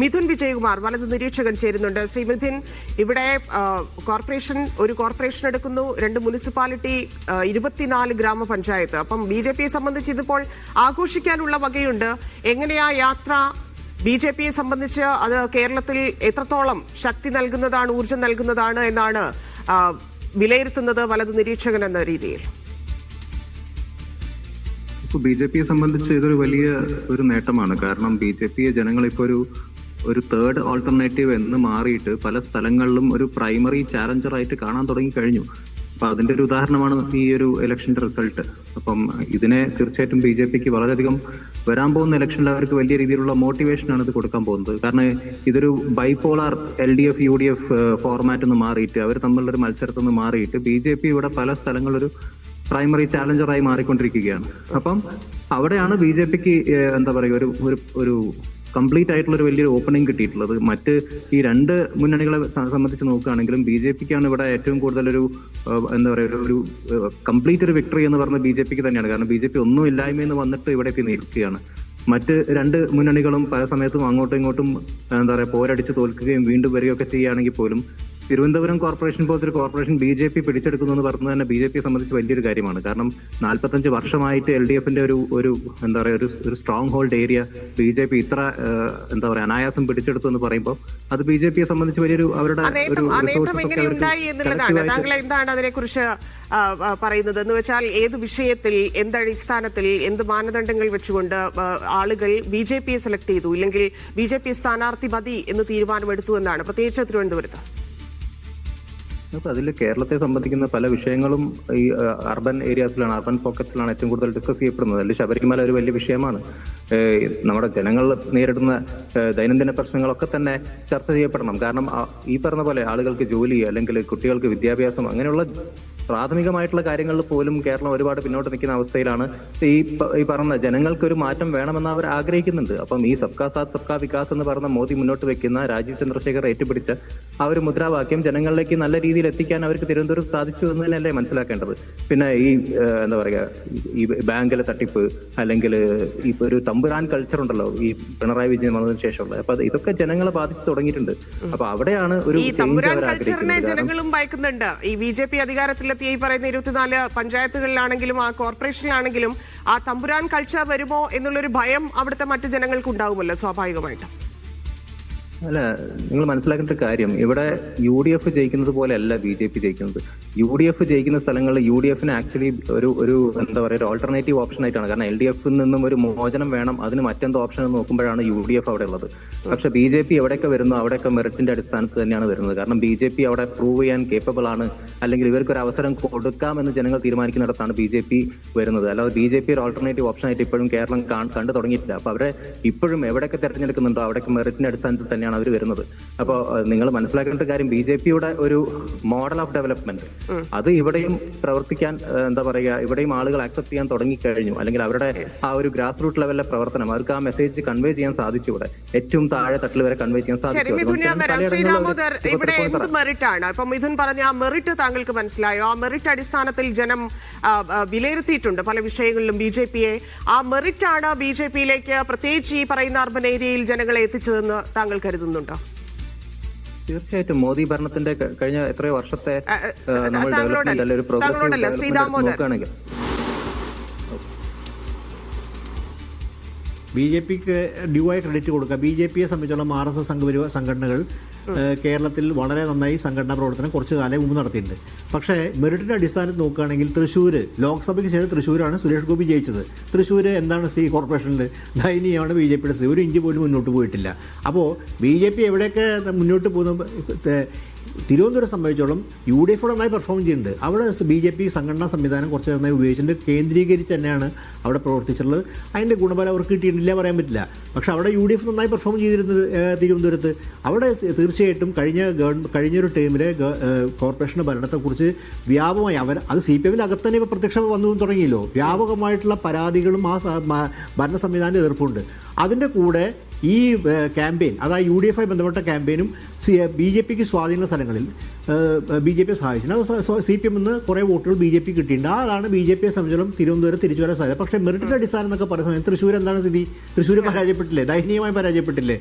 മിഥുൻ വിജയകുമാർ വലത് നിരീക്ഷകൻ ചേരുന്നുണ്ട്. ശ്രീ മിഥുൻ, ഇവിടെ ഒരു കോർപ്പറേഷൻ എടുക്കുന്നു, 2 മുനിസിപ്പാലിറ്റി, 24 ഗ്രാമപഞ്ചായത്ത്. അപ്പം BJPയെ സംബന്ധിച്ച് ഇതിപ്പോൾ ആഘോഷിക്കാനുള്ള വകയുണ്ട്. എങ്ങനെയാ യാത്ര? BJPയെ സംബന്ധിച്ച് അത് കേരളത്തിൽ എത്രത്തോളം ശക്തി നൽകുന്നതാണ്, ഊർജം നൽകുന്നതാണ് എന്നാണ് വിലയിരുത്തുന്നത് വലത് നിരീക്ഷകൻ എന്ന രീതിയിൽ? ഇപ്പോൾ BJPയെ സംബന്ധിച്ച് ഇതൊരു വലിയ ഒരു നേട്ടമാണ്. കാരണം BJPയെ ജനങ്ങൾ ഇപ്പോൾ ഒരു തേർഡ് ഓൾട്ടർനേറ്റീവ് എന്ന് മാറിയിട്ട് പല സ്ഥലങ്ങളിലും ഒരു പ്രൈമറി ചാലഞ്ചറായിട്ട് കാണാൻ തുടങ്ങി കഴിഞ്ഞു. അപ്പൊ അതിന്റെ ഒരു ഉദാഹരണമാണ് ഈ ഒരു ഇലക്ഷന്റെ റിസൾട്ട്. അപ്പം ഇതിനെ തീർച്ചയായിട്ടും BJPക്ക് വളരെയധികം വരാൻ പോകുന്ന ഇലക്ഷനിൽ അവർക്ക് വലിയ രീതിയിലുള്ള മോട്ടിവേഷനാണ് ഇത് കൊടുക്കാൻ പോകുന്നത്. കാരണം ഇതൊരു ബൈപോളാർ LDF UDF ഫോർമാറ്റ് എന്ന് മാറിയിട്ട് അവർ തമ്മിലുള്ള ഒരു മത്സരത്തിൽ നിന്ന് മാറിയിട്ട് BJP ഇവിടെ പല സ്ഥലങ്ങളിലൊരു പ്രൈമറി ചാലഞ്ചറായി മാറിക്കൊണ്ടിരിക്കുകയാണ്. അപ്പം അവിടെയാണ് BJPക്ക് എന്താ പറയുക ഒരു കംപ്ലീറ്റ് ആയിട്ടുള്ള ഒരു വലിയൊരു ഓപ്പണിംഗ് കിട്ടിയിട്ടുള്ളത്. മറ്റ് ഈ 2 മുന്നണികളെ സംബന്ധിച്ച് നോക്കുകയാണെങ്കിലും BJPക്കാണ് ഇവിടെ ഏറ്റവും കൂടുതൽ എന്താ പറയുക ഒരു കംപ്ലീറ്റ് ഒരു വിക്ടറി എന്ന് പറഞ്ഞ BJPക്ക് തന്നെയാണ്. കാരണം BJP ഒന്നും ഇല്ലായ്മയെന്ന് വന്നിട്ട് ഇവിടെ എത്തി നിൽക്കുകയാണ്. മറ്റ് 2 മുന്നണികളും പല സമയത്തും അങ്ങോട്ടും ഇങ്ങോട്ടും എന്താ പറയുക പോരടിച്ച് തോൽക്കുകയും വീണ്ടും വരികയൊക്കെ ചെയ്യുകയാണെങ്കിൽ പോലും തിരുവനന്തപുരം കോർപ്പറേഷൻ പോലത്തെ ഒരു കോർപ്പറേഷൻ BJP പിടിച്ചെടുക്കുന്നു എന്ന് പറഞ്ഞത് തന്നെ BJPയെ സംബന്ധിച്ച് വലിയൊരു കാര്യമാണ്. കാരണം 45 വർഷമായിട്ട് LDFന്റെ ഒരു എന്താ പറയുക ഒരു സ്ട്രോങ് ഹോൾഡ് ഏരിയ BJP ഇത്ര എന്താ പറയുക അനായാസം പിടിച്ചെടുത്തു എന്ന് പറയുമ്പോൾ അത് BJPയെ സംബന്ധിച്ച് വലിയൊരു അവരുടെ താങ്കൾ എന്താണ് അതിനെക്കുറിച്ച് പറയുന്നത് എന്ന് വെച്ചാൽ ഏത് വിഷയത്തിൽ, എന്തടിസ്ഥാനത്തിൽ, എന്ത് മാനദണ്ഡങ്ങൾ വെച്ചുകൊണ്ട് ആളുകൾ BJPയെ സെലക്ട് ചെയ്തു, ഇല്ലെങ്കിൽ BJP സ്ഥാനാർത്ഥി മതി എന്ന് തീരുമാനമെടുത്തു എന്നാണ്, പ്രത്യേകിച്ച് തിരുവനന്തപുരത്ത്? അതിൽ കേരളത്തെ സംബന്ധിക്കുന്ന പല വിഷയങ്ങളും ഈ അർബൻ ഏരിയാസിലാണ്, അർബൻ പോക്കറ്റ്സിലാണ് ഏറ്റവും കൂടുതൽ ഡിസ്കസ് ചെയ്യപ്പെടുന്നത്. അതിൽ ശബരിമല ഒരു വലിയ വിഷയമാണ്. നമ്മുടെ ജനങ്ങൾ നേരിടുന്ന ദൈനംദിന പ്രശ്നങ്ങളൊക്കെ തന്നെ ചർച്ച ചെയ്യപ്പെടണം. കാരണം ഈ പറഞ്ഞ പോലെ ആളുകൾക്ക് ജോലി, അല്ലെങ്കിൽ കുട്ടികൾക്ക് വിദ്യാഭ്യാസം, അങ്ങനെയുള്ള പ്രാഥമികമായിട്ടുള്ള കാര്യങ്ങളിൽ പോലും കേരളം ഒരുപാട് പിന്നോട്ട് നിൽക്കുന്ന അവസ്ഥയിലാണ്. ഈ പറഞ്ഞ ജനങ്ങൾക്കൊരു മാറ്റം വേണമെന്ന് അവർ ആഗ്രഹിക്കുന്നുണ്ട്. അപ്പം ഈ സബ്കാ സാത്ത് സബ്കാ വികാസ് എന്ന് പറഞ്ഞ മോദി മുന്നോട്ട് വെക്കുന്ന, രാജീവ് ചന്ദ്രശേഖർ ഏറ്റുപിടിച്ച ആ ഒരു മുദ്രാവാക്യം ജനങ്ങളിലേക്ക് നല്ല രീതിയിൽ എത്തിക്കാൻ അവർക്ക് തിരുവനന്തപുരം സാധിച്ചു എന്ന് തന്നെയല്ലേ മനസ്സിലാക്കേണ്ടത്. പിന്നെ ഈ എന്താ പറയുക ഈ ബാങ്കിലെ തട്ടിപ്പ്, അല്ലെങ്കിൽ ഈ ഒരു തമ്പുരാൻ കൾച്ചർ ഉണ്ടല്ലോ ഈ പിണറായി വിജയൻ വന്നതിന് ശേഷമുള്ള, അപ്പൊ ഇതൊക്കെ ജനങ്ങളെ ബാധിച്ചു തുടങ്ങിയിട്ടുണ്ട്. അപ്പൊ അവിടെയാണ് ഒരു ജനങ്ങളും ഭയക്കുന്നുണ്ട്. ഈ BJP അധികാരത്തിൽ ഈ പറയുന്ന 24 പഞ്ചായത്തുകളിലാണെങ്കിലും ആ കോർപ്പറേഷനിലാണെങ്കിലും ആ തമ്പുരാൻ കൾച്ചർ വരുമോ എന്നുള്ളൊരു ഭയം അവിടുത്തെ മറ്റു ജനങ്ങൾക്ക് ഉണ്ടാവുമല്ലോ സ്വാഭാവികമായിട്ടും. അല്ല, നിങ്ങൾ മനസ്സിലാക്കേണ്ട കാര്യം, ഇവിടെ UDF ജയിക്കുന്നത് പോലെ അല്ല BJP ജയിക്കുന്നത്. UDF ജയിക്കുന്ന സ്ഥലങ്ങളിൽ UDFന് ആക്ച്വലി ഒരു എന്താ പറയുക ഒരു ഓൾട്ടർനേറ്റീവ് ഓപ്ഷൻ ആയിട്ടാണ്. കാരണം LDFിൽ നിന്നും ഒരു മോചനം വേണം, അതിന് മറ്റെന്തോ ഓപ്ഷൻ എന്ന് നോക്കുമ്പോഴാണ് UDF അവിടെ ഉള്ളത്. പക്ഷെ BJP എവിടെയൊക്കെ വരുന്നു അവിടെയൊക്കെ മെറിറ്റിന്റെ അടിസ്ഥാനത്തിൽ തന്നെയാണ് വരുന്നത്. കാരണം BJP അവിടെ പ്രൂവ് ചെയ്യാൻ കേപ്പബിൾ ആണ്, അല്ലെങ്കിൽ ഇവർക്കൊരു അവസരം കൊടുക്കാമെന്ന് ജനങ്ങൾ തീരുമാനിക്കുന്നിടത്താണ് BJP വരുന്നത്. അല്ലാതെ BJP ഒരു ഓൾട്ടർനേറ്റീവ് ഓപ്ഷൻ ആയിട്ട് ഇപ്പോഴും കേരളം കണ്ടു തുടങ്ങിയിട്ടില്ല. അപ്പൊ അവരെ ഇപ്പോഴും എവിടെയൊക്കെ തെരഞ്ഞെടുക്കുന്നുണ്ടോ അവിടെയൊക്കെ മെറിറ്റിന്റെ അടിസ്ഥാനത്തിൽ തന്നെയാണ് അവർ വരുന്നത്. അപ്പോൾ നിങ്ങൾ മനസ്സിലാക്കേണ്ട കാര്യം, BJPയുടെ ഒരു മോഡൽ ഓഫ് ഡെവലപ്മെന്റ് അത് ഇവിടെയും പ്രവർത്തിക്കാൻ എന്താ പറയുക ഇവിടെയും ആളുകൾ ആക്സെപ്റ്റ് ചെയ്യാൻ തുടങ്ങിക്കഴിഞ്ഞു. അല്ലെങ്കിൽ അവരുടെ ആ ഒരു ഗ്രാസ് റൂട്ട് ലെവലിലെ പ്രവർത്തനം അവർക്ക് ആ മെസ്സേജ് കൺവേ ചെയ്യാൻ സാധിച്ചു. ഇവിടെ ഏറ്റവും താഴെ തട്ടിൽ വരെ കൺവേ ചെയ്യാൻ സാധിച്ചു. ഇവിടെ എന്ത് മെറിറ്റാണ് ഇപ്പൊ മിഥുൻ പറഞ്ഞ ആ മെറിറ്റ് താങ്കൾക്ക് മനസ്സിലായോ? ആ മെറിറ്റ് അടിസ്ഥാനത്തിൽ ജനം വിലയിരുത്തിയിട്ടുണ്ട് പല വിഷയങ്ങളിലും BJPയെ. ആ മെറിറ്റാണ് BJPയിലേക്ക് പ്രത്യേകിച്ച് ഈ പറയുന്ന അർബൻ ഏരിയയിൽ ജനങ്ങളെ എത്തിച്ചതെന്ന് താങ്കൾ കരുതുന്നുണ്ടോ? തീർച്ചയായിട്ടും മോദി ഭരണത്തിന്റെ കഴിഞ്ഞ എത്രയോ വർഷത്തെ നമ്മൾ ഡെവലപ്മെന്റ് അല്ലെ ഒരു പ്രോഗ്രസീവ് നോക്കുകയാണെങ്കിൽ BJPക്ക് ഡ്യൂവായി ക്രെഡിറ്റ് കൊടുക്കുക. BJPയെ സംബന്ധിച്ചോളം RSS സംഘടനകൾ കേരളത്തിൽ വളരെ നന്നായി സംഘടനാ പ്രവർത്തനം കുറച്ചു കാലം മുമ്പ് നടത്തിയിട്ടുണ്ട്. പക്ഷേ മെറിറ്റിൻ്റെ അടിസ്ഥാനത്തിൽ നോക്കുകയാണെങ്കിൽ തൃശ്ശൂർ ലോക്സഭയ്ക്ക് ശേഷം തൃശ്ശൂരാണ് സുരേഷ് ഗോപി ജയിച്ചത്. തൃശ്ശൂർ എന്താണ് കോർപ്പറേഷനിൽ ദയനീയമാണ് BJPയുടെ സ്ഥിതി. ഒരു ഇഞ്ച് പോലും മുന്നോട്ട് പോയിട്ടില്ല. അപ്പോൾ BJP എവിടെയൊക്കെ മുന്നോട്ട് പോകുന്ന തിരുവനന്തപുരം സംബന്ധിച്ചോളം UDF നന്നായി പെർഫോം ചെയ്യുന്നുണ്ട്. അവിടെ BJP സംഘടനാ സംവിധാനം കുറച്ച് നന്നായി ഉപയോഗിച്ചിട്ടുണ്ട്. കേന്ദ്രീകരിച്ച് തന്നെയാണ് അവിടെ പ്രവർത്തിച്ചിട്ടുള്ളത്. അതിൻ്റെ ഗുണഫലം അവർക്ക് കിട്ടിയിട്ടില്ല പറയാൻ പറ്റില്ല. പക്ഷെ അവിടെ UDF നന്നായി പെർഫോം ചെയ്തിരുന്നത് തിരുവനന്തപുരത്ത്. അവിടെ തീർച്ചയായിട്ടും കഴിഞ്ഞൊരു ടൈമിലെ കോർപ്പറേഷൻ്റെ ഭരണത്തെക്കുറിച്ച് വ്യാപകമായി അത് CPM അകത്ത് തന്നെ ഇപ്പോൾ പ്രത്യക്ഷ വന്നു തുടങ്ങിയല്ലോ. വ്യാപകമായിട്ടുള്ള പരാതികളും ആ ഭരണ സംവിധാനത്തിൻ്റെ എതിർപ്പുണ്ട്. അതിൻ്റെ കൂടെ ഈ ക്യാമ്പയിൻ, അതായത് UDF ബന്ധപ്പെട്ട ക്യാമ്പയിനും BJPക്ക് സ്വാധീന സ്ഥലങ്ങളിൽ BJPയെ സഹായിച്ചിട്ടുണ്ട്. CPM കുറേ വോട്ടുകൾ BJP കിട്ടിയിട്ടുണ്ട്. അതാണ് BJPയെ സംബന്ധിച്ചിടത്തോളം തിരുവനന്തപുരം തിരിച്ചു വരാൻ സാധ്യത. പക്ഷേ മെറിറ്റിൻ്റെ അടിസ്ഥാനം എന്നൊക്കെ പറയുന്ന സമയത്ത് തൃശ്ശൂർ എന്താണ് സ്ഥിതി? തൃശ്ശൂർ പരാജയപ്പെട്ടില്ലേ? ദയനീയമായി പരാജയപ്പെട്ടില്ലേ?